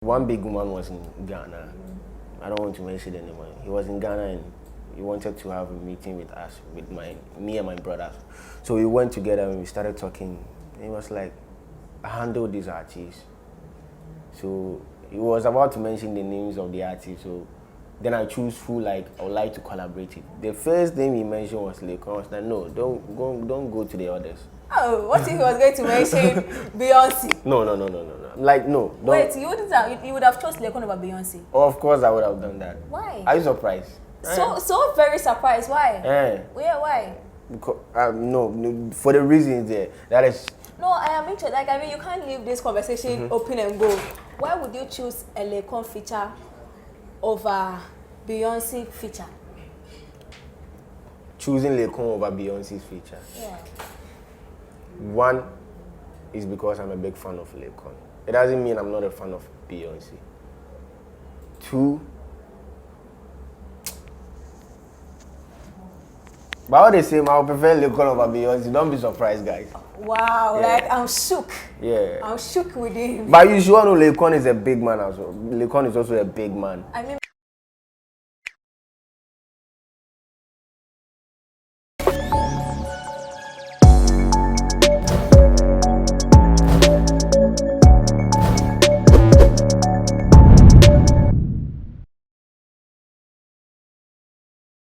One big woman was in Ghana. I don't want to mention it anymore. He was in Ghana and he wanted to have a meeting with us, with me and my brothers. So we went together and we started talking. He was like, I handle these artists. So he was about to mention the names of the artists. So then I choose who I would like to collaborate with. The first name he mentioned was Laycon. I was like, no, don't go to the others. Oh, what if he was going to mention Beyonce? No. Like, no. Wait, you would have chosen Laycon over Beyonce? Oh, of course I would have done that. Why? Are you surprised? So very surprised. Why? Yeah, why? Because, no, for the reasons there. That is. No, I am interested. Like, I mean, you can't leave this conversation open and go. Why would you choose a Laycon feature over Beyonce feature? Choosing Laycon over Beyonce's feature. Yeah. One is because I'm a big fan of Laycon. It doesn't mean I'm not a fan of Beyonce. Two, but what they say, I would prefer Laycon over Beyonce. Don't be surprised, guys. Wow, Yeah. like I'm shook. Yeah. I'm shook with him. But you sure know Laycon is a big man as well. Laycon is also a big man. I mean,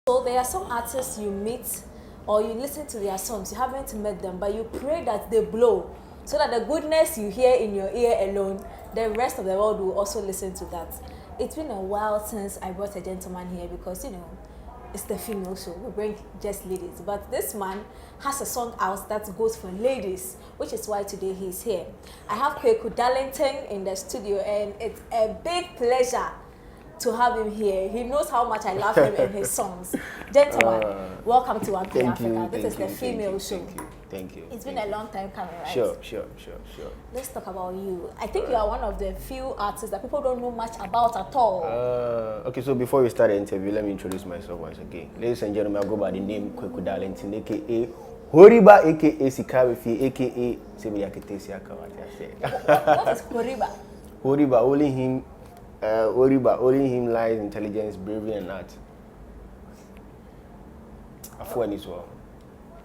so there are some artists you meet or you listen to their songs, you haven't met them, but you pray that they blow so that the goodness you hear in your ear alone, the rest of the world will also listen to that. It's been a while since I brought a gentleman here because, you know, it's the female show. We bring just ladies. But this man has a song out that goes for ladies, which is why today he's here. I have Kweku Darlington in the studio, and it's a big pleasure to have him here. He knows how much I love him and his songs. Gentlemen, welcome to OneplayAfrica. This is the female show. Thank you. It's been a long time coming, right? Sure. Let's talk about you. I think you are one of the few artists that people don't know much about at all. Okay, so before we start the interview, let me introduce myself once again. Ladies and gentlemen, I go by the name Kweku Darlington, aka Horiba, aka Sika Aba, aka What is Horiba? Horiba, only him lies intelligence, bravery, and art.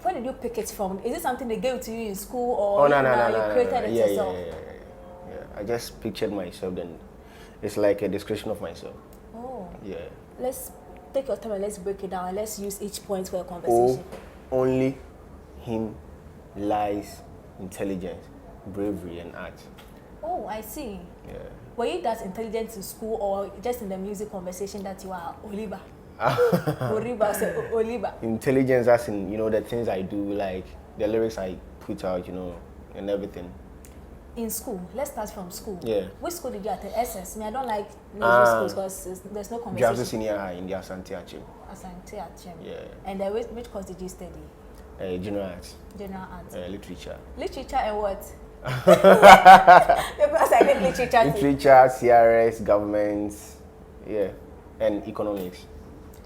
Where did you pick it from? Is it something they gave to you in school, or no, you created it yourself? Yeah. I just pictured myself, then it's like a description of myself. Oh. Yeah. Let's take your time and let's break it down and let's use each point for a conversation. Only him lies intelligence, bravery, and art. Oh, I see. Yeah. Were you that intelligent in school or just in the music conversation that you are Oliba? Oriba, so Oliba. Intelligence as in, the things I do, like the lyrics I put out, and everything. In school, let's start from school. Yeah. Which school did you attend? SS. I don't like music schools because there's no conversation. Just senior high in the Asante Achim. Asante Achim. Yeah. And which course did you study? General arts. General arts. Literature. Literature and what? Because I did literature. Literature, CRS, government, and economics.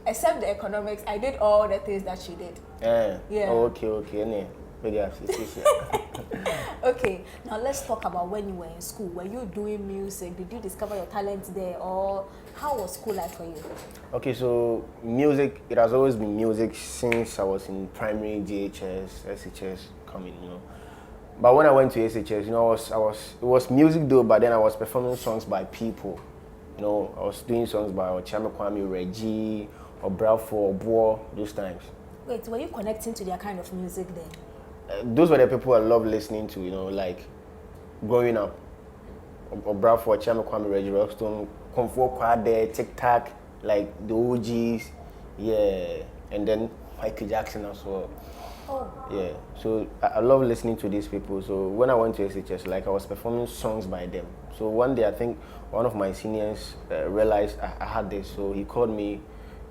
Except the economics, I did all the things that she did. Yeah. Oh, okay. Okay, now let's talk about when you were in school. Were you doing music? Did you discover your talent there, or how was school like for you? Okay, so music, it has always been music since I was in primary, GHS, SHS coming, But when I went to SHS, it was music though, but then I was performing songs by people. I was doing songs by Ochame Kwame, Reggie, or Brafo, or Boa, those times. Wait, were you connecting to their kind of music then? Those were the people I love listening to, like growing up. Or Brafo, Ochame Kwame, Reggie, Rockstone, Comfort Quade, Tic Tac, like the OGs, and then Michael Jackson as well. Oh. Yeah, so I love listening to these people. So when I went to SHS, I was performing songs by them. So one day I think one of my seniors realized I had this, so he called me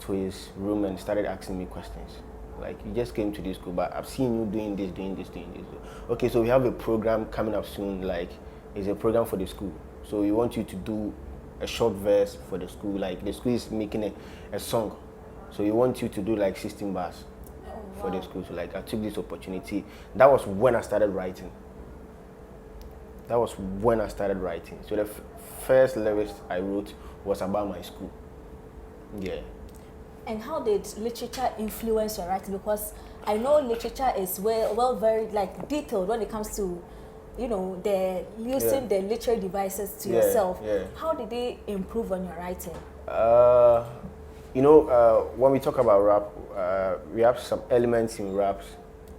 to his room and started asking me questions. Like, you just came to this school, but I've seen you doing this. Okay, so we have a program coming up soon, it's a program for the school. So we want you to do a short verse for the school. Like, the school is making a song. So we want you to do 16 bars. For the school. So I took this opportunity. That was when I started writing. That was when I started writing. So the first lyrics I wrote was about my school. Yeah. And how did literature influence your writing? Because I know literature is very like detailed when it comes to, you know, the using the literary devices to yourself. Yeah. How did they improve on your writing? You know, when we talk about rap, we have some elements in raps.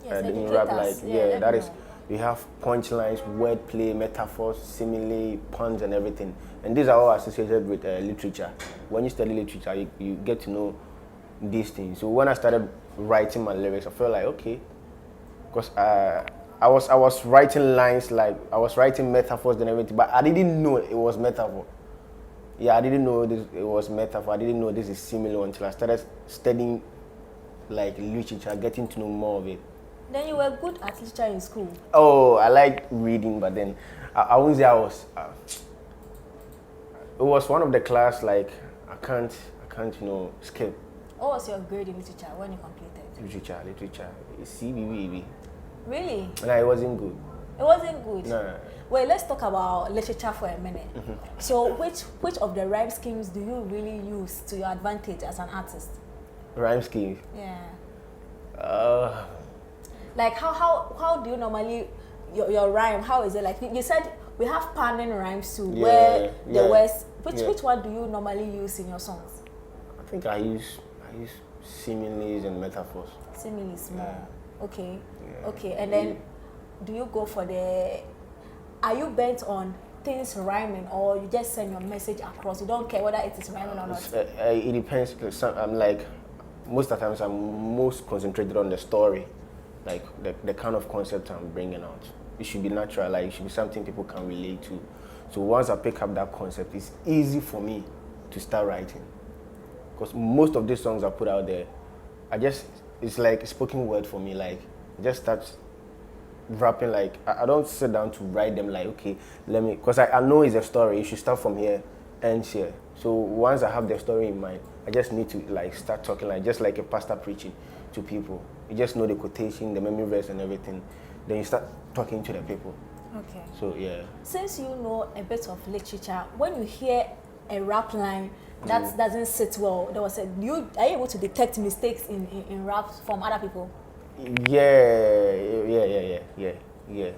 Yes, In rap, like that is, know. we have punchlines, wordplay, metaphors, simile, puns, and everything. And these are all associated with literature. When you study literature, you get to know these things. So when I started writing my lyrics, I felt like, okay, because I was writing lines, like I was writing metaphors and everything, but I didn't know it was metaphor. Yeah, I didn't know it was metaphor. I didn't know this is similar until I started studying like literature, getting to know more of it. Then you were good at literature in school. Oh, I like reading, but then I wouldn't say I was. It was one of the class like I can't skip. What was your grade in literature when you completed? Literature. CBB. Really? No, it wasn't good. It wasn't good. No. Well, let's talk about literature for a minute. So, which of the rhyme schemes do you really use to your advantage as an artist? Rhyme scheme. Yeah. Like how do you normally your rhyme? How is it like? You said we have panning rhymes too. Where the words. Which one do you normally use in your songs? I think I use similes and metaphors. Similes more. Okay. Yeah. Okay. And then do you go for are you bent on things rhyming, or you just send your message across? You don't care whether it is rhyming or not? It depends. I'm like, most of the times I'm most concentrated on the story, like the kind of concept I'm bringing out. It should be natural, like it should be something people can relate to. So once I pick up that concept, it's easy for me to start writing. Because most of these songs I put out there, it's like a spoken word for me. Like, just start rapping. Like, I don't sit down to write them like, okay, because I know it's a story. You should start from here, end here. So once I have the story in mind, I just need to like start talking, like just like a pastor preaching to people. You just know the quotation, the memory verse and everything. Then you start talking to the people. Okay. So yeah. Since you know a bit of literature, when you hear a rap line that doesn't sit well, are you able to detect mistakes in raps from other people? Yeah.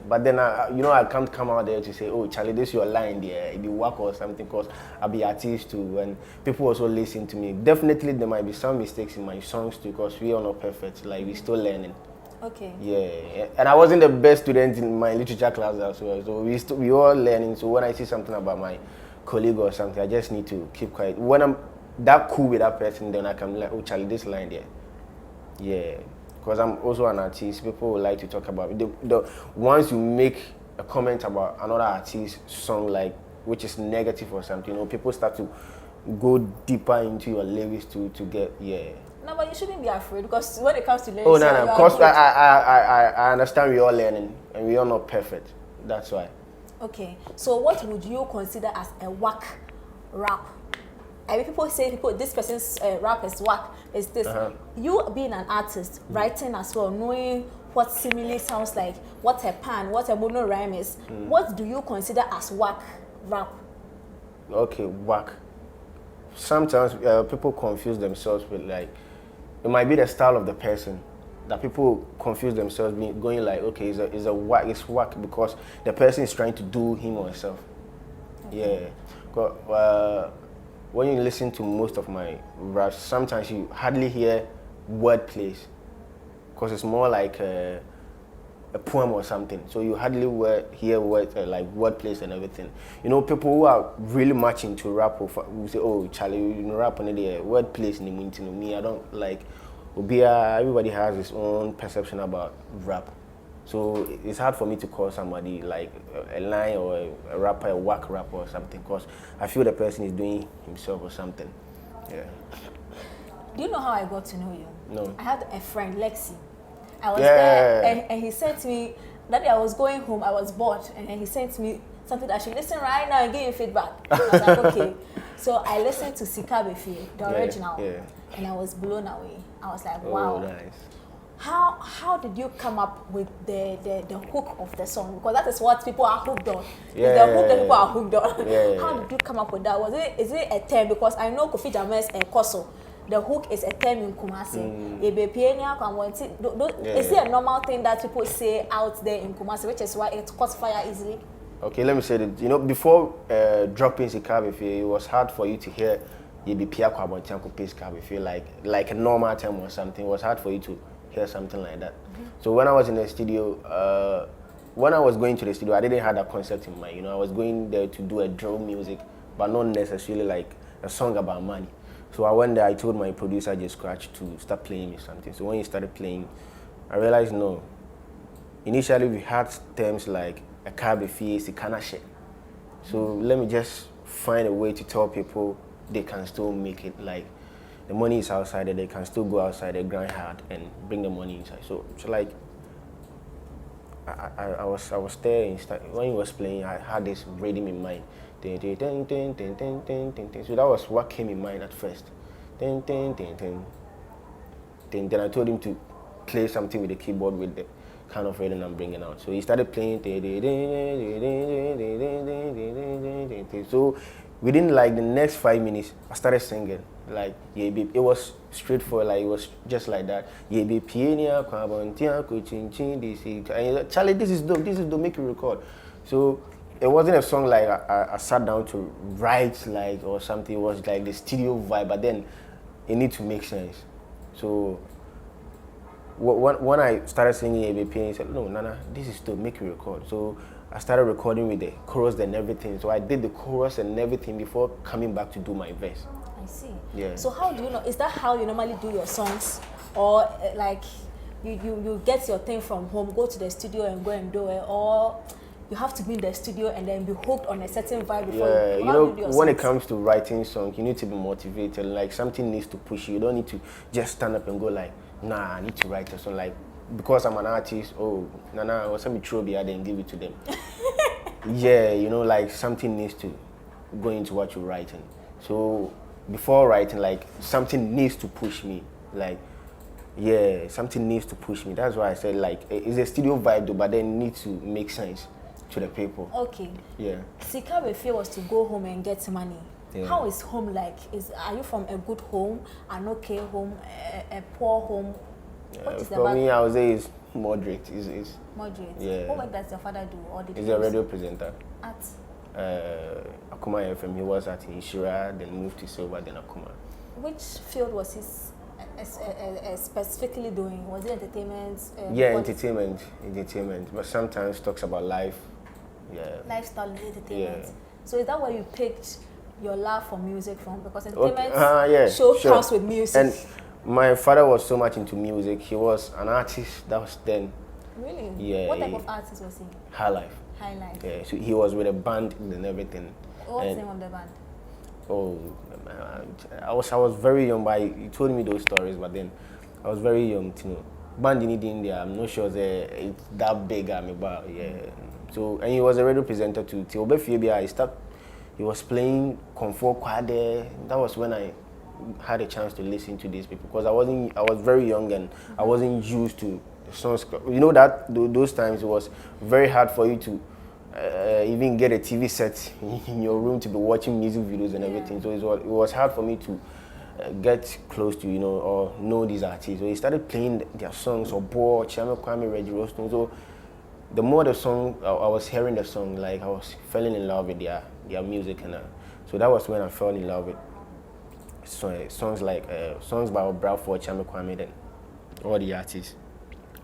But then I can't come out there to say, oh Charlie, this your line there, it be work or something, because I be artist too, and people also listen to me. Definitely there might be some mistakes in my songs too, because we are not perfect, like we still learning. Okay. Yeah, and I wasn't the best student in my literature class as well, so we all learning. So when I see something about my colleague or something, I just need to keep quiet. When I'm that cool with that person, then I can be like, oh Charlie, this line there. Yeah, because I'm also an artist. People would like to talk about it. Once you make a comment about another artist's song, like which is negative or something, people start to go deeper into your lyrics to get No, but you shouldn't be afraid, because when it comes to lyrics, no, because I understand we're all learning and we're all not perfect. That's why. Okay, so what would you consider as a whack rap? I mean, people say this person's rap is whack. Is this you being an artist, writing as well, knowing what simile sounds like, what a pan, what a mono rhyme is? What do you consider as whack rap? Okay, whack. Sometimes people confuse themselves with like, it might be the style of the person that people confuse themselves going like, okay, it's whack because the person is trying to do him or herself. Okay. Yeah. When you listen to most of my raps, sometimes you hardly hear word plays, because it's more like a poem or something. So you hardly hear like word plays and everything. People who are really much into rap will say, oh Charlie, rap on the word plays in the me. I don't like. Everybody has his own perception about rap. So it's hard for me to call somebody like a line or a rapper a whack rapper or something, because I feel the person is doing himself or something. Yeah. Do you know how I got to know you? No. I had a friend, Lexi. I was there, and he sent me that day I was going home. I was bored, and he sent me something that I should listen right now and give you feedback. I was like, okay. So I listened to Sika Aba, the original, and I was blown away. I was like, wow. Oh, nice. how did you come up with the hook of the song? Because that is what people are hooked on. Yeah. It's the hook that people are hooked on. Yeah. How did you come up with that? Is it a term? Because I know Kofi James and Koso, the hook is a term in Kumasi. Is it a normal thing that people say out there in Kumasi, which is why it caught fire easily? Okay, let me say that, you know, before dropping Sika Aba, it was hard for you to hear Yebi Pia Kwabontianko Pace Sika Aba, like a normal term or something. It was hard for you to hear something like that. So when I was in the studio, when I was going to the studio, I didn't have that concept in mind. You know, I was going there to do a drill music, but not necessarily like a song about money. So I went there, I told my producer, J Scratch, to start playing me something. So when he started playing, I realized, no. Initially, we had terms like a car fee, Sikana shit. So let me just find a way to tell people they can still make it. Like, the money is outside, they can still go outside, they grind hard and bring the money inside. So like, I was there when he was playing. I had this rhythm in mind. So that was what came in mind at first. Then I told him to play something with the keyboard with the kind of rhythm I'm bringing out. So he started playing. So within like the next 5 minutes, I started singing. Like, it was straightforward, like it was just like that. Charlie, this is dope, make you record. So it wasn't a song like I sat down to write like or something. It was like the studio vibe, but then it need to make sense. So when I started singing ABP, he said, no, Nana, this is dope, make you record. So I started recording with the chorus and everything. So I did the chorus and everything before coming back to do my verse. I see. Yeah. So how do you know? Is that how you normally do your songs, or like you get your thing from home, go to the studio and go and do it, or you have to be in the studio and then be hooked on a certain vibe before you know, when it comes to writing songs, you need to be motivated. Like, something needs to push you. You don't need to just stand up and go like, nah, I need to write a song. Like, because I'm an artist, oh, nah, or some trophy, then give it to them. Yeah, you know, like something needs to go into what you're writing. So before writing, like, something needs to push me. Like, yeah, something needs to push me. That's why I said, like, it's a studio vibe though, but then it needs to make sense to the people. Okay. Yeah. Sika Aba was to go home and get money. Yeah. How is home like? Are you from a good home, an okay home, a poor home? What is for me, I would say it's moderate. It's moderate. Yeah. What work does your father do? Or did he's a radio presenter. At? Akuma FM. He was at Inshira, then moved to Silver, then Akuma. Which field was he specifically doing? Was it entertainment? Yeah, entertainment. But sometimes talks about life. Yeah. Lifestyle and entertainment. Yeah. So is that where you picked your love for music from? Because entertainment show comes with music. And my father was so much into music. He was an artist that was then. Really? Yeah. What type of artist was he? High Life. High Life. Yeah. So he was with a band and everything. What's the name of the band? Oh, I was very young, but he told me those stories. But then I was very young to know. Band in India, I'm not sure it's that big. But yeah. So, and he was a radio presenter too. He was playing Comfort Kwade. That was when I had a chance to listen to these people, because I was very young and I wasn't used to the songs. You know that those times it was very hard for you to even get a TV set in your room to be watching music videos and everything. So it was hard for me to get close to, or know these artists. So he started playing their songs, or Bo, Chiame Kwame, Reggie Roston. So the more the song, I was hearing the song, like I was falling in love with their music, and so that was when I fell in love with songs like songs by Bradford, Chiame Kwame, then all the artists.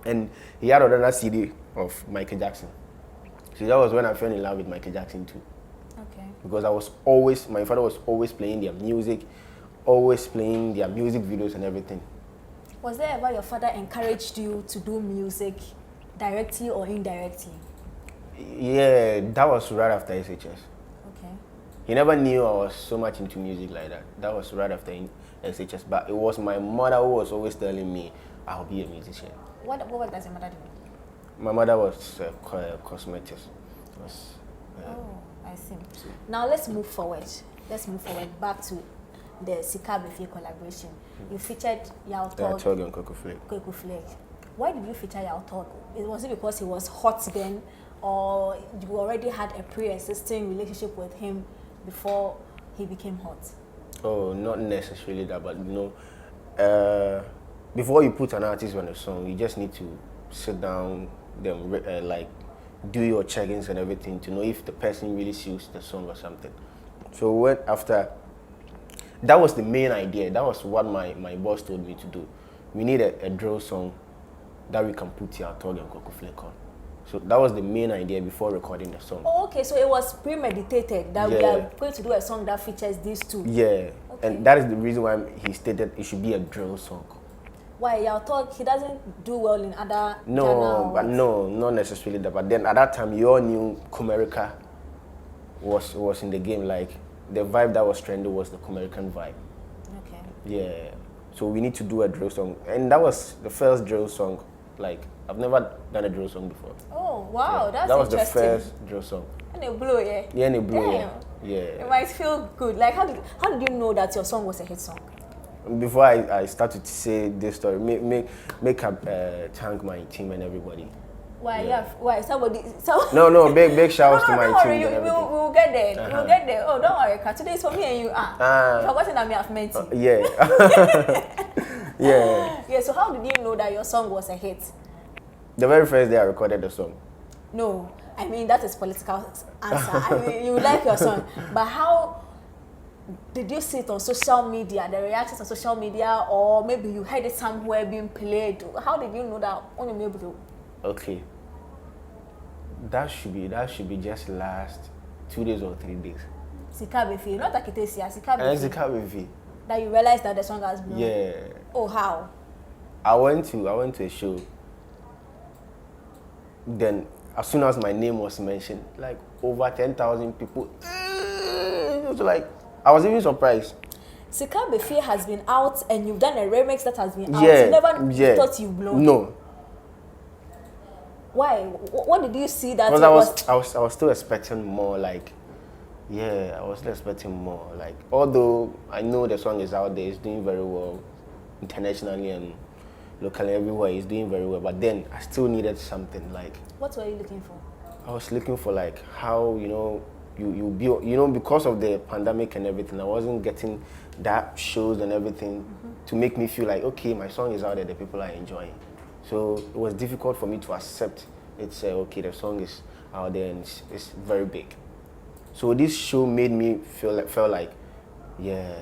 And he had another CD of Michael Jackson. So that was when I fell in love with Michael Jackson too. Okay. Because my father was always playing their music, always playing their music videos and everything. Was there ever your father encouraged you to do music directly or indirectly? Yeah, that was right after SHS. Okay. He never knew I was so much into music like that. That was right after SHS. But it was my mother who was always telling me I'll be a musician. What does your mother do? My mother was a cosmetist. Oh, I see. Now let's move forward. Back to the Sika Aba collaboration. You featured Yaw Tog and Kweku. Why did you feature Yaw Tog? Was it because he was hot then, or you already had a pre-existing relationship with him before he became hot? Oh, not necessarily that, but before you put an artist on a song, you just need to sit down, then like do your check-ins and everything to know if the person really suits the song or something. So after, that was the main idea. That was what my boss told me to do. We need a drill song that we can put Yaw Tog and Kweku on. So that was the main idea before recording the song. Oh, okay, so it was premeditated that we are going to do a song that features these two. Yeah, okay. And that is the reason why he stated it should be a drill song. Why Yaw Tog, he doesn't do well in other but not necessarily that. But then at that time, you all knew Comerica was in the game. Like the vibe that was trendy was the Comerican vibe. Okay. Yeah. So we need to do a drill song, and that was the first drill song. Like I've never done a drill song before. Oh wow, yeah. that's that was interesting. The first drill song. And it blew, yeah. Yeah, and it blew, Damn. yeah. It might feel good. Like how did you know that your song was a hit song? Before I started to say this story, make up thank my team and everybody. Why? Yeah. Why? Somebody. No, big shouts to my don't team. Worry, we'll get there. We'll get there. Oh, don't worry. Today is for me and you. You've forgotten that me have met you. Yeah. Yeah. Yeah. So how did you know that your song was a hit? The very first day I recorded the song. No, I mean that is political answer. I mean you like your song, but how did you see it on social media? The reactions on social media, or maybe you heard it somewhere being played. How did you know that on your able? Okay. That should be just last 2 days or 3 days. Sika Aba, not Akitesia, Sika Aba. And Sika Aba. That you realized that the song has blown. Yeah. Oh, how? I went to a show. Then, as soon as my name was mentioned, like over 10,000 people. It was like, I was even surprised. Sika Aba has been out, and you've done a remix that has been out. Yeah, You never thought you'd blown. No. Why? What did you see that? Because I was still expecting more. Like, yeah, I was still expecting more. Like, although I know the song is out there, it's doing very well internationally and locally everywhere. It's doing very well. But then I still needed something. Like, what were you looking for? I was looking for like how you because of the pandemic and everything, I wasn't getting that shows and everything to make me feel like, okay, my song is out there, the people are enjoying. So it was difficult for me to accept it's okay, the song is out there and it's very big. So this show made me felt like, yeah.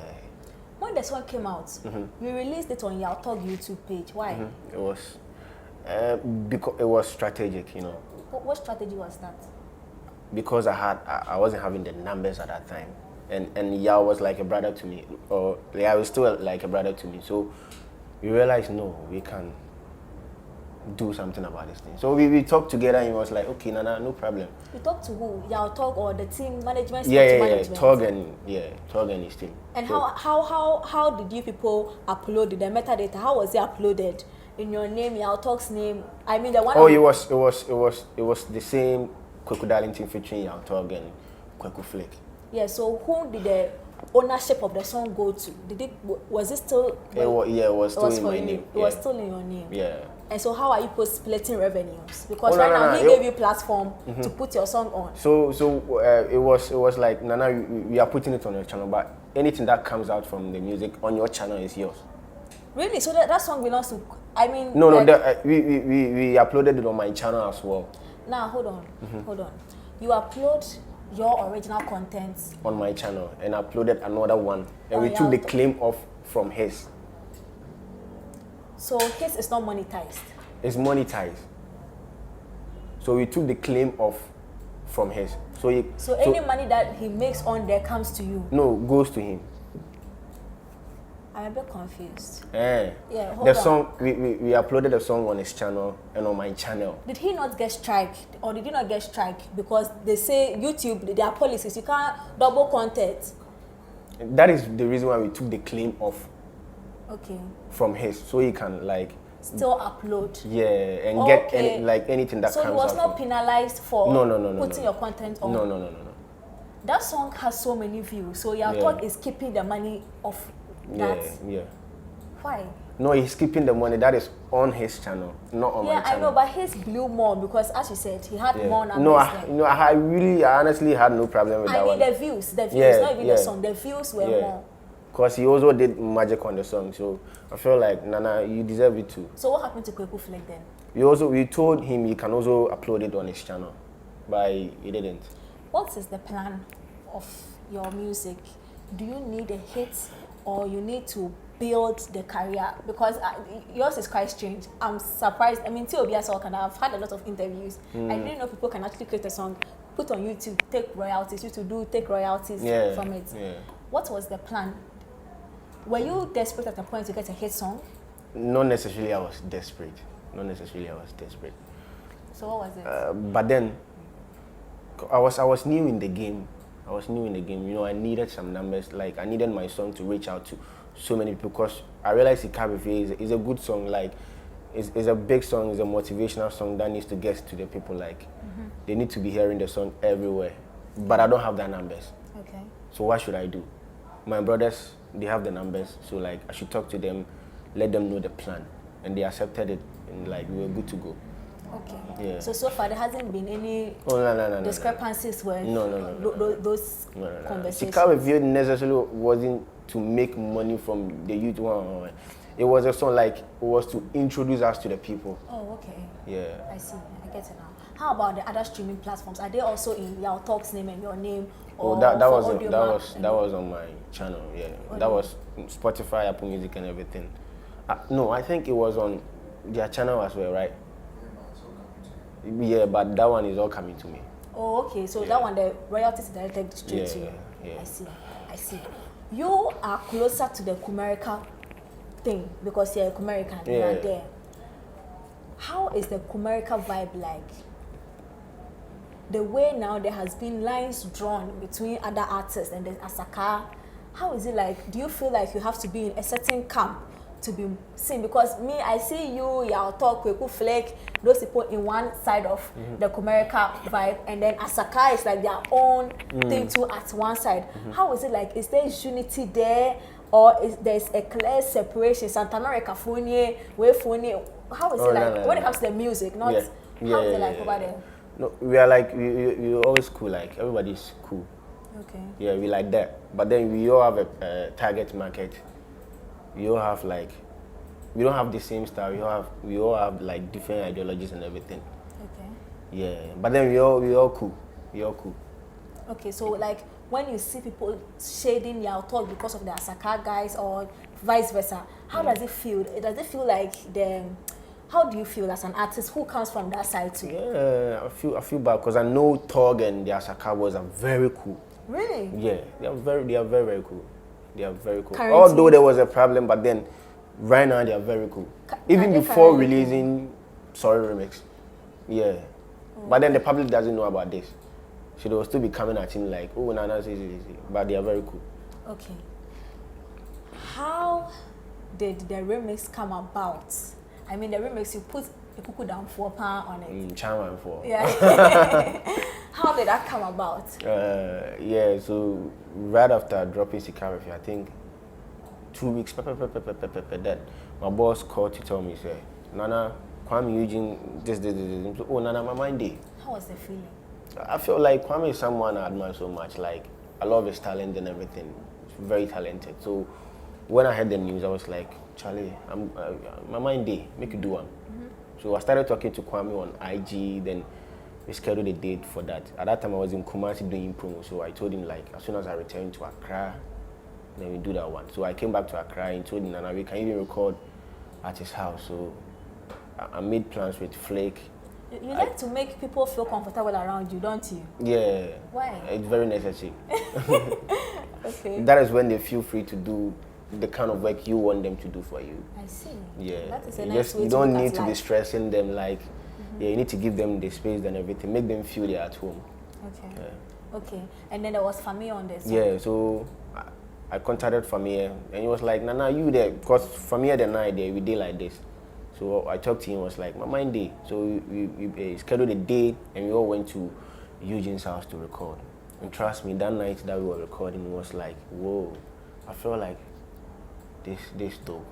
When the song came out, you released it on Yaw Tog YouTube page. Why? It was because it was strategic, you know. What strategy was that? Because I wasn't having the numbers at that time, and Yaw was like a brother to me, or Yaw was still like a brother to me. So we realized, no, we can do something about this thing. So we talked together, and he was like, okay, Nana, no problem. You talked to who? Yaw Tog or the team management? Yeah, Tog and his team. And so, how did you people upload it? The metadata? How was it uploaded? In your name, Yaw Tog's name. I mean the one. Oh, it was the same Kweku Darlington featuring Yaw Tog and Kweku Flake. Yeah. So who did the ownership of the song go to? Was it still? It was still in my name. It was still in your name. Yeah. And so how are you splitting revenues? Because now he gave you platform to put your song on. So it was like, Nana, we are putting it on your channel, but anything that comes out from the music on your channel is yours. Really? So that song belongs to? I mean. No, we uploaded it on my channel as well. Now hold on. You upload your original content on my channel and uploaded another one, and we took the claim off from his. So his is not monetized? It's monetized. So we took the claim off from his. So any money that he makes on there comes to you? No, goes to him. I'm a bit confused. Yeah, hold on. Song, we uploaded the song on his channel and on my channel. Did he not get strike, or did he not get strike? Because they say YouTube, their policies, you can't double content. That is the reason why we took the claim off. Okay. From his, so he can like still upload. Yeah, and get anything that comes out. So he was not penalized for putting your content on. No. That song has so many views, so Yaw Tog is keeping the money of that. Yeah. Why? No, he's keeping the money. That is on his channel, not on my channel. Yeah, I know, but his blew more because, as you said, he had more numbers. No, I honestly had no problem with that one. I mean the views, not even the song. The views were more. Because he also did magic on the song, so I feel like, Nana, you deserve it too. So what happened to Kweku Fleck then? We told him he can also upload it on his channel, but he didn't. What is the plan of your music? Do you need a hit or you need to build the career? Because yours is quite strange. I'm surprised. I mean, I've had a lot of interviews. I didn't know people can actually create a song, put on YouTube, take royalties. Take royalties from it. Yeah. What was the plan? Were you desperate at a point to get a hit song? Not necessarily I was desperate. So what was it? But then, I was new in the game. You know, I needed some numbers. Like, I needed my song to reach out to so many people because I realized Sika Aba is a good song. Like, it's a big song. It's a motivational song that needs to get to the people. Like, they need to be hearing the song everywhere. But I don't have that numbers. Okay. So what should I do? My brothers, they have the numbers. So, like, I should talk to them, let them know the plan. And they accepted it, and, like, we were good to go. Okay. Yeah. So far there hasn't been any discrepancies with those conversations? Sika Aba necessarily wasn't to make money from the youth one. It was a song like, it was to introduce us to the people. Oh, okay. Yeah. I see. I get it now. How about the other streaming platforms? Are they also in Yaw Tog's name and your name? Or that was on my channel. Yeah. That was Spotify, Apple Music, and everything. No, I think it was on their channel as well, right? Yeah, but that one is all coming to me. Oh, okay. So that one, the royalties directed straight to you. Yeah. I see. You are closer to the Kumerica thing because you're a Kumerican. You are there. How is the Kumerica vibe like? The way now there has been lines drawn between other artists and the Asaka. How is it like? Do you feel like you have to be in a certain camp to be seen? Because me, I see you, Yaw Tog, Kweku Fleck, those people in one side of the Kumerica vibe, and then Asaka is like their own thing too at one side. How is it like? Is there unity there, or is there's a clear separation? Santa America, Fonye, where Fonye? How is it like when it comes to the music? Not how is it like over there? No, we are like we always cool. Like, everybody's cool. Okay. Yeah, we like that. But then we all have a target market. We all have like, we don't have the same style. We all have like different ideologies and everything. Okay. Yeah, but then we all cool. Okay, so like when you see people shading Yaw Tog because of the Asaka guys or vice versa, how does it feel? Does it feel like how do you feel as an artist who comes from that side too? Yeah, I feel bad because I know Tog and the Asaka boys are very cool. Really? Yeah, they are very cool. They are very cool. Currently, although there was a problem, but then right now they are very cool. Even before releasing Sorry Remix. Yeah. But then the public doesn't know about this. So they will still be coming at him like, oh, Nana, but they are very cool. Okay. How did the remix come about? I mean, the remix, you put a Kweku Darlington on it. Charm and 4. Yeah. How did that come about? Yeah, so right after dropping Sika Aba, I think 2 weeks, that my boss called to tell me, say, Nana, Kwame Eugene, this. Oh, Nana, my mind day. How was the feeling? I feel like Kwame is someone I admire so much. Like, I love his talent and everything. He's very talented. So when I heard the news, I was like, Charlie, my mind day, make you do one. So I started talking to Kwame on IG, then we scheduled a date for that. At that time, I was in Kumasi doing promo, so I told him, like, as soon as I return to Accra, then we do that one. So I came back to Accra and told him, Nana, we can even record at his house. So I made plans with Flake. You like to make people feel comfortable around you, don't you? Yeah. Why? It's very necessary. Okay. That is when they feel free to do the kind of work you want them to do for you. I see. Yeah. That is a nice way you to don't look need at to be life. stressing them like, yeah, you need to give them the space and everything, make them feel they're at home. Okay. Yeah. Okay. And then there was Fami on this. Yeah, so I contacted Famia and he was like, Nana, you there? Because Famia the night there, we did like this. So I talked to him, was like, my mind day. So we scheduled a date and we all went to Eugene's house to record. And trust me, that night that we were recording was like, whoa, I felt like this dope.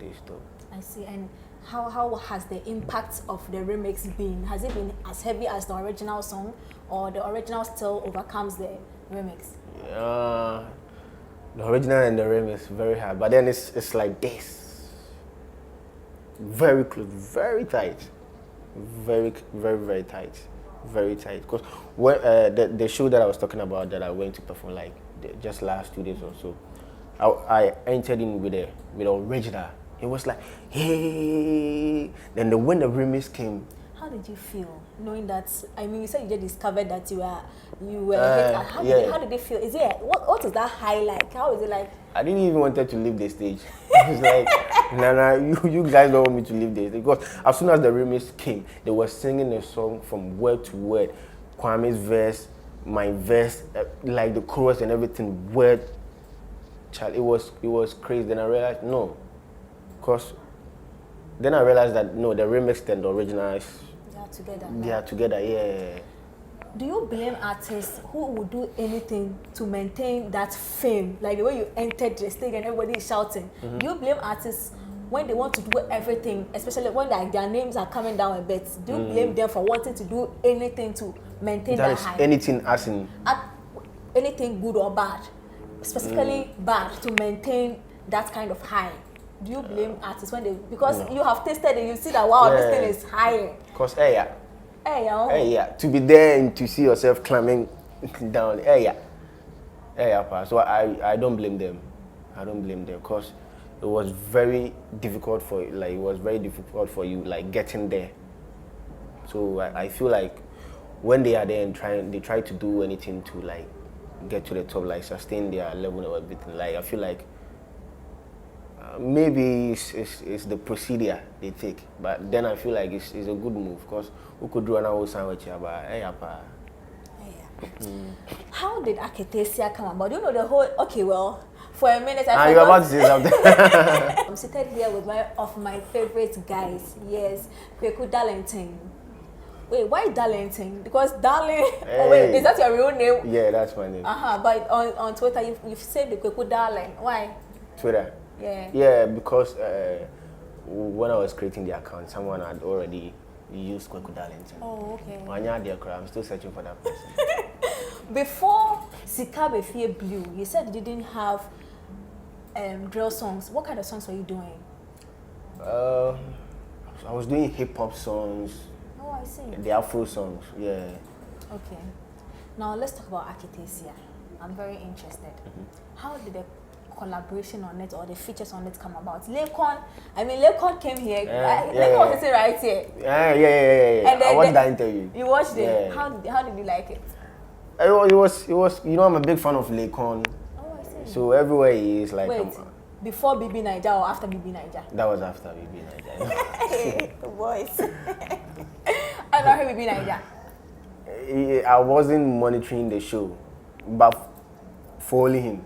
this though. I see. And how has the impact of the remix been? Has it been as heavy as the original song, or the original still overcomes the remix? The original and the remix very hard, but then it's like this, very close, very tight, very tight, very tight. Because when the show that I was talking about that I went to perform like just last 2 days or so, I entered in with the original. It was like, hey. Then when the remix came. How did you feel knowing that? I mean, you said you just discovered that you were hit. How did it feel? Is it what is that high like? How is it like? I didn't even want to leave the stage. It's like, nah, you guys don't want me to leave the stage. Because as soon as the remix came, they were singing the song from word to word. Kwame's verse, my verse, like the chorus and everything, word. Child, it was crazy. Then I realized no, because then I realized that no, the remix and the original is together. They are together, yeah. Do you blame artists who would do anything to maintain that fame, like the way you entered the stage and everybody is shouting? Do you blame artists when they want to do everything, especially when like their names are coming down a bit? Do you blame them for wanting to do anything to maintain that high? Anything as in anything good or bad, specifically bad, to maintain that kind of high? Do you blame artists when they, because you have tasted it, you see that wow, this thing is higher? Because to be there and to see yourself climbing down, so I don't blame them. I don't blame them because it was very difficult for you like getting there. So I feel like when they are there and they try to do anything to like get to the top, like sustain their level or everything. Like I feel like maybe it's the procedure they take, but then I feel like it's a good move because we could do another sandwich about How did Aketesia come about? Do you know the whole? Okay, well, for a minute you're about to say something. I'm seated here with one of my favorite guys. Yes, Kweku Darlington. Wait, why Darlington? Because Darling. Hey. Oh wait, is that your real name? Yeah, that's my name. But on Twitter you've said the Kweku Darling. Why? Twitter. Yeah. Yeah, because when I was creating the account, someone had already used Kweku Darlington. Oh, okay. I'm still searching for that person. Before Sika Aba blew, you said you didn't have drill songs. What kind of songs were you doing? I was doing hip hop songs. Oh, I see. The Afro songs, yeah. Okay. Now let's talk about Aketesia. I'm very interested. How did the collaboration on it or the features on it come about? Laycon came here. Laycon was sitting right here. Yeah. And then I watched that interview. You watched it? Yeah. How did you like it? It was. You know, I'm a big fan of Laycon. Oh, I see. So everywhere he is, like. Wait, before BB Naija or after BB Naija? That was after BB Naija. Hey, boys. I know BB Naija. I wasn't monitoring the show, but following him.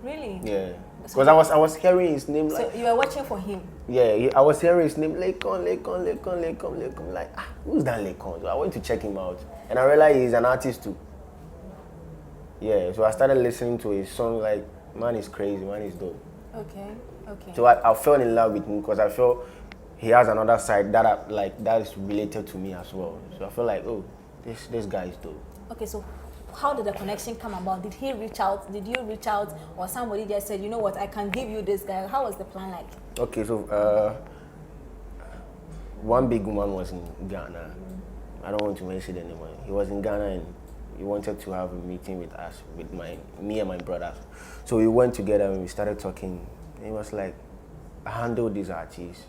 Really? Yeah. Because I was hearing his name like. So you were watching for him? Yeah, I was hearing his name Laycon. Like, who's that Laycon? So I went to check him out, and I realized he's an artist too. Yeah, so I started listening to his song. Like, man is crazy, man is dope. Okay. So I fell in love with him because I felt he has another side that is related to me as well. So I felt like, oh, this guy is dope. Okay, so how did the connection come about? Did he reach out? Did you reach out? Or somebody just said, you know what, I can give you this guy? How was the plan like? Okay, so one big woman was in Ghana. I don't want to mention it anymore. He was in Ghana and he wanted to have a meeting with us, with me and my brother. So we went together and we started talking. He was like, I handle these artists.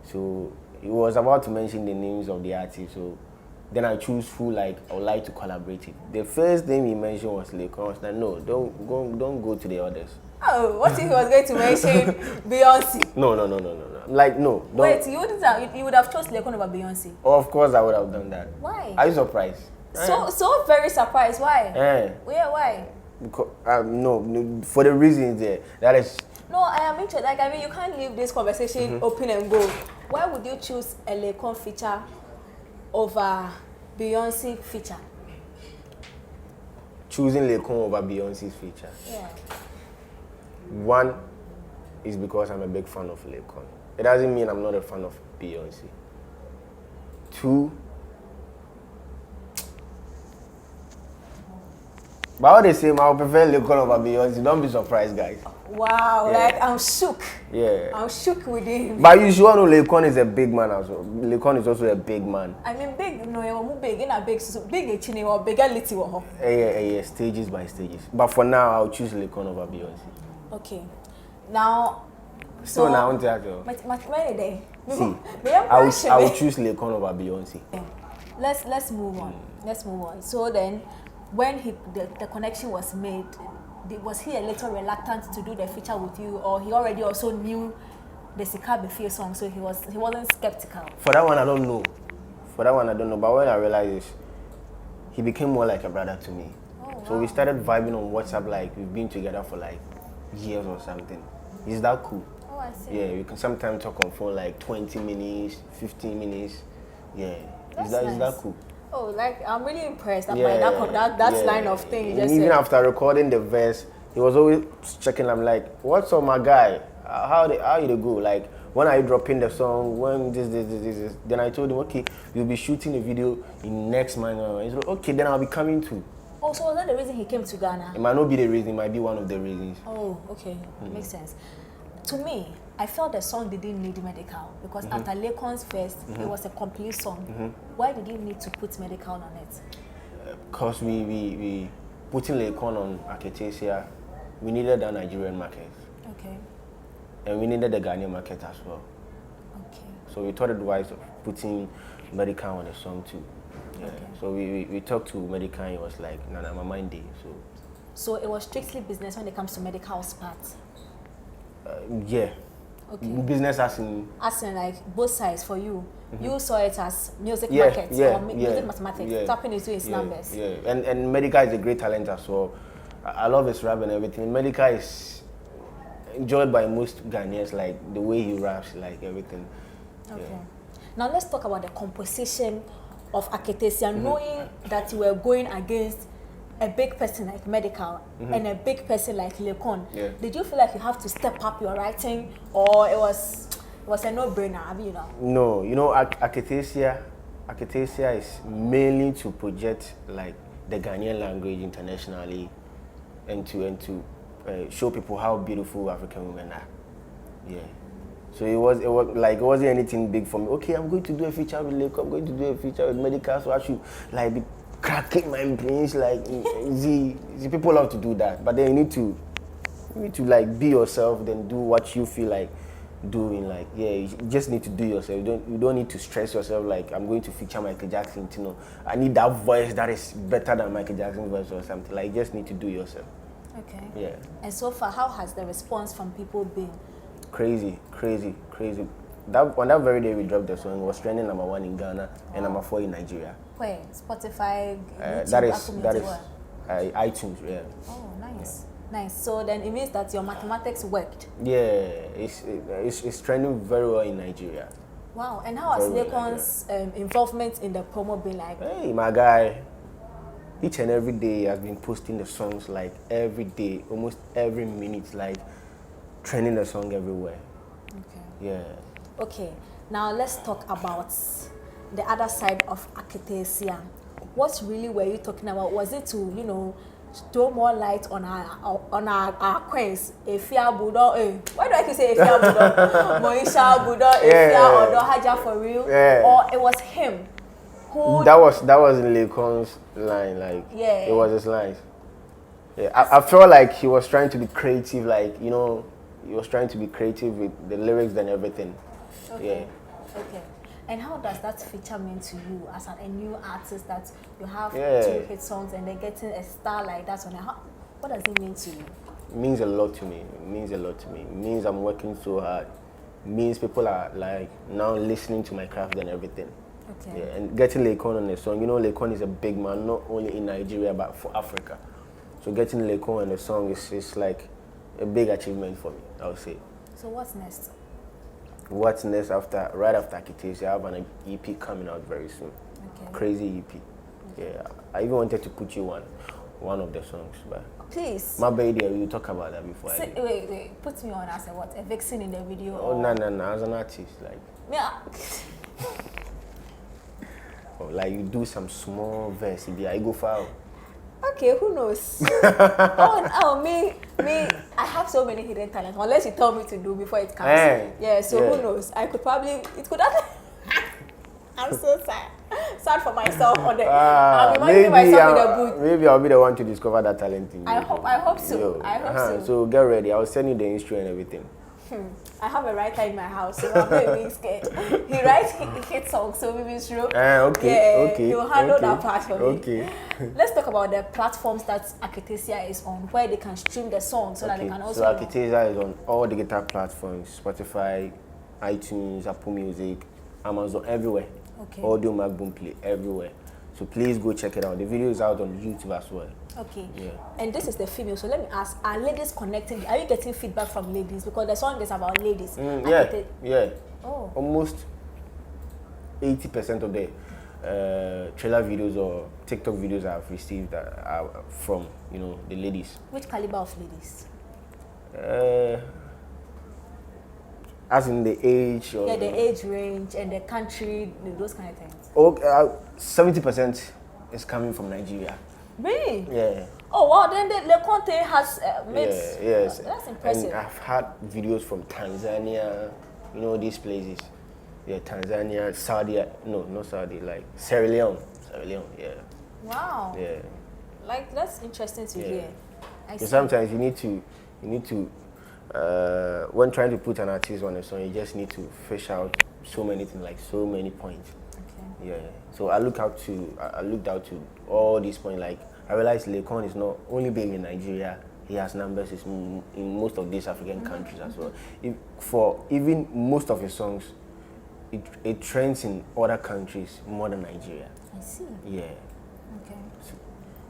So he was about to mention the names of the artists. So then I choose who like I would like to collaborate with. The first name he mentioned was Laycon. I was like, no, don't go to the others. Oh, what if he was going to mention Beyonce? No. Like, no. Don't. Wait, you would have chosen Laycon over Beyonce? Oh, of course I would have done that. Why? Are you surprised? So very surprised. Why? Yeah, why? Because, no, for the reasons there. That is. No, I am interested. Like, I mean, you can't leave this conversation open and go. Why would you choose a Laycon feature over Beyonce feature? Choosing Laycon over Beyonce's feature. Yeah. One, is because I'm a big fan of Laycon. It doesn't mean I'm not a fan of Beyonce. 2, but what they say, I would prefer Laycon over Beyonce. Don't be surprised, guys. Wow, Yeah. like I'm shook. Yeah. I'm shook with him. But you sure know Laycon is a big man as well. Laycon is also a big man. I mean, big, no, you're big, in a big, so big, or bigger, little. Yeah, stages by stages. But for now, I'll choose Laycon over Beyonce. Okay. Now, So now, I want to ask you. See, I will choose Laycon over Beyonce. Let's move on. Let's move on. So then, when the connection was made, was he a little reluctant to do the feature with you, or he already also knew the Sika Aba song, so he wasn't skeptical? For that one, I don't know. But when I realized this, he became more like a brother to me. Oh, wow. So we started vibing on WhatsApp, like we've been together for like years or something. He's that cool. Oh, I see. Yeah, we can sometimes talk on phone like 20 minutes, 15 minutes. Yeah, That's is that nice. cool? Oh, like I'm really impressed by that line of thing you just Even said. after recording the verse, he was always checking. I'm like, "What's up, my guy? How you go? Like, when are you dropping the song? When this?" Then I told him, "Okay, you'll be shooting a video in next month." He said, "Okay, then I'll be coming too." Oh, so was that the reason he came to Ghana? It might not be the reason. It might be one of the reasons. Oh, okay, makes sense. To me, I felt the song didn't need medical because after Laycon's first, it was a complete song. Why did you need to put medical on it? Because we putting Laycon on Aketesia, we needed the Nigerian market. Okay. And we needed the Ghanaian market as well. Okay. So we thought it wise of putting medical on the song too. Yeah. Okay. So we talked to medical and he was like, "Nah, my mind day." So it was strictly business when it comes to medical's part. Yeah. Okay. Business as in like both sides for you. You saw it as music yeah, market yeah, or music mathematics, tapping into his numbers. Yeah, and Medica is a great talent as well. I love his rap and everything. Medica is enjoyed by most Ghanaians, like the way he raps, like everything. Okay. Yeah. Now let's talk about the composition of Aketesia, knowing that you were going against a big person like Medical and a big person like Laycon. Yeah. Did you feel like you have to step up your writing, or it was a no-brainer? No, Aketesia is mainly to project like the Ghanaian language internationally, and to show people how beautiful African women are. Yeah. So it wasn't anything big for me. Okay, I'm going to do a feature with Laycon. I'm going to do a feature with Medical, so I should like be cracking my brains. Like, the people love to do that, but then you need to like be yourself, then do what you feel like doing. Like, yeah, you just need to do yourself. You don't need to stress yourself. Like, I'm going to feature Michael Jackson. I need that voice that is better than Michael Jackson's voice or something. Like, you just need to do yourself. Okay. Yeah. And so far, how has the response from people been? Crazy. On that very day we dropped the song, it was trending #1 in Ghana and #4 in Nigeria. Where? Spotify, YouTube, that is iTunes, yeah. Oh, nice. Yeah. Nice. So then it means that your mathematics worked. Yeah, it's trending very well in Nigeria. Wow. And how has Laycon's involvement in the promo been like? Hey, my guy. Each and every day he has been posting the songs, like every day, almost every minute, like trending the song everywhere. Okay. Yeah. Okay. Now let's talk about the other side of Aketesia. What really were you talking about? Was it to, throw more light on our queens? Efia Budo, why do I keep saying Efia Budo? Moisha Budo, Efia Odo Haja for real? Yeah. Or it was him who? That was in Laycon's line, like Yeah. it was his lines. Yeah, I felt like he was trying to be creative, like he was trying to be creative with the lyrics and everything. Okay. Yeah. Okay. And how does that feature mean to you as a new artist that you have 2 hit songs and then getting a star like that on it? What does it mean to you? It means a lot to me. It means I'm working so hard. It means people are like now listening to my craft and everything. Okay. Yeah, and getting Laycon on the song. Laycon is a big man, not only in Nigeria but for Africa. So getting Laycon on the song is like a big achievement for me, I would say. So what's next? What's next right after Aketesia? I have an EP coming out very soon. Okay. Crazy EP. Okay. Yeah, I even wanted to put you one of the songs, but Please. My baby, you talk about that before. Wait. Put me on as a what? A vixen in the video? Oh, no. As an artist, like. Yeah. Or like you do some small verse, I go far. Okay, who knows? Me, I have so many hidden talents. Unless you tell me to do before it comes. Who knows? I could probably, it could happen. I'm so sad. Sad for myself. I'm reminding myself in the booth. Maybe I'll be the one to discover that talent in you. I hope so. I hope so. So get ready. I'll send you the instru and everything. I have a writer in my house, so I'm not really scared. He writes hit songs, so maybe it's true. Okay. He will handle that part for me. Okay. Let's talk about the platforms that Akitesia is on, where they can stream the song, so that they can also. So Akitesia is on all the guitar platforms: Spotify, iTunes, Apple Music, Amazon, everywhere. Okay. Audio, Mac, Boom Play, everywhere. So please go check it out. The video is out on YouTube as well. Okay. Yeah. And this is the female. So let me ask: are ladies connecting? Are you getting feedback from ladies? Because the song is about ladies. Yeah. Oh. Almost 80% of the trailer videos or TikTok videos I've received are from the ladies. Which caliber of ladies? As in the age or the age range and the country, those kind of things. Okay, 70% is coming from Nigeria. Really? Yeah. Oh wow! Then the content has made. Yes. That's impressive. And I've had videos from Tanzania, these places. Yeah, Tanzania, Saudi. No, not Saudi. Like Sierra Leone. Yeah. Wow. Yeah. Like that's interesting to hear. So sometimes you need to when trying to put an artist on a song, you just need to fish out so many things, like so many points. Okay. Yeah. So I looked out to all these points. Like I realized Laycon is not only big in Nigeria. He has numbers in most of these African countries as well. For even most of his songs, it trends in other countries more than Nigeria. I see. Yeah.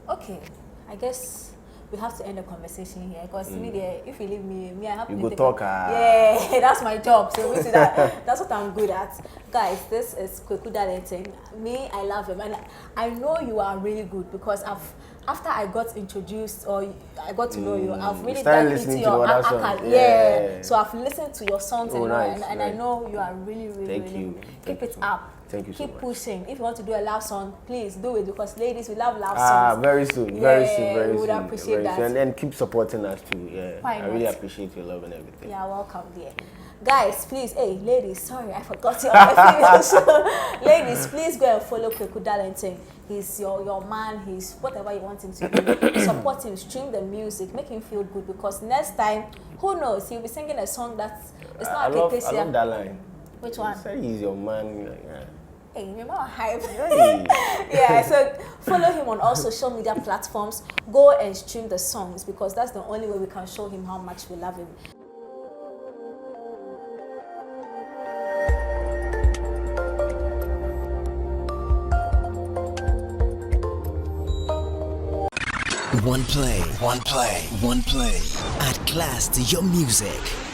Okay. I guess we have to end the conversation here because if you leave me, I have to. You go talk. Yeah, that's my job. So we do that. That's what I'm good at. Guys, this is Kweku Darlington. Me, I love him, and I know you are really good because after I got introduced or I got to know you, I've really done into your archive. Yeah. So I've listened to your songs and I know you are really, really, Thank really you. good. Keep it up. Thank you so much. Keep pushing. If you want to do a love song, please do it because ladies, we love love songs. Very soon. Very soon. We would appreciate that. And then keep supporting us too. Yeah. Why I really not? appreciate your love and everything. Yeah, welcome dear. Guys, please, hey, ladies, sorry, I forgot you on the show. Ladies, please go and follow Kweku Darlington. He's your man, he's whatever you want him to do. Support him, stream the music, make him feel good because next time, who knows, he'll be singing a song that's it's not I love that line. Which one? Say he's your man. Hey, remember our hype? Hey. Yeah, so follow him on all social media platforms. Go and stream the songs because that's the only way we can show him how much we love him. One play. Add class to your music.